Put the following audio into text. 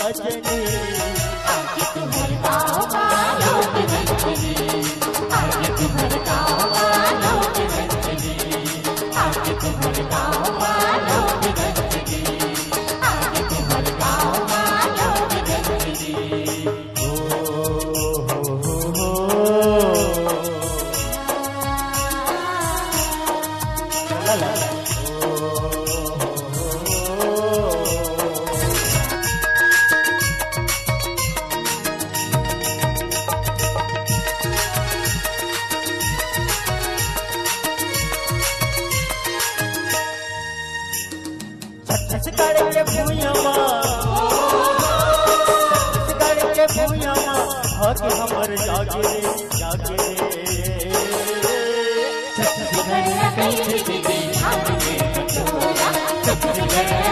सजनी आगे तुम्हारे गाँव वालों की रंजनी, आगे तुम्हारे गाँव वालों की रंजनी, आगे तुम्हारे गाँव वालों की रंजनी, आगे तुम्हारे गाँव वालों की रंजनी। ला ला ला छत्तीसगढ़ के भूयवा, छत्तीसगढ़ के भूयवा हक हमर जागे रे जागे रे। छत्तीसगढ़ कहीं भी हम के टोला, छत्तीसगढ़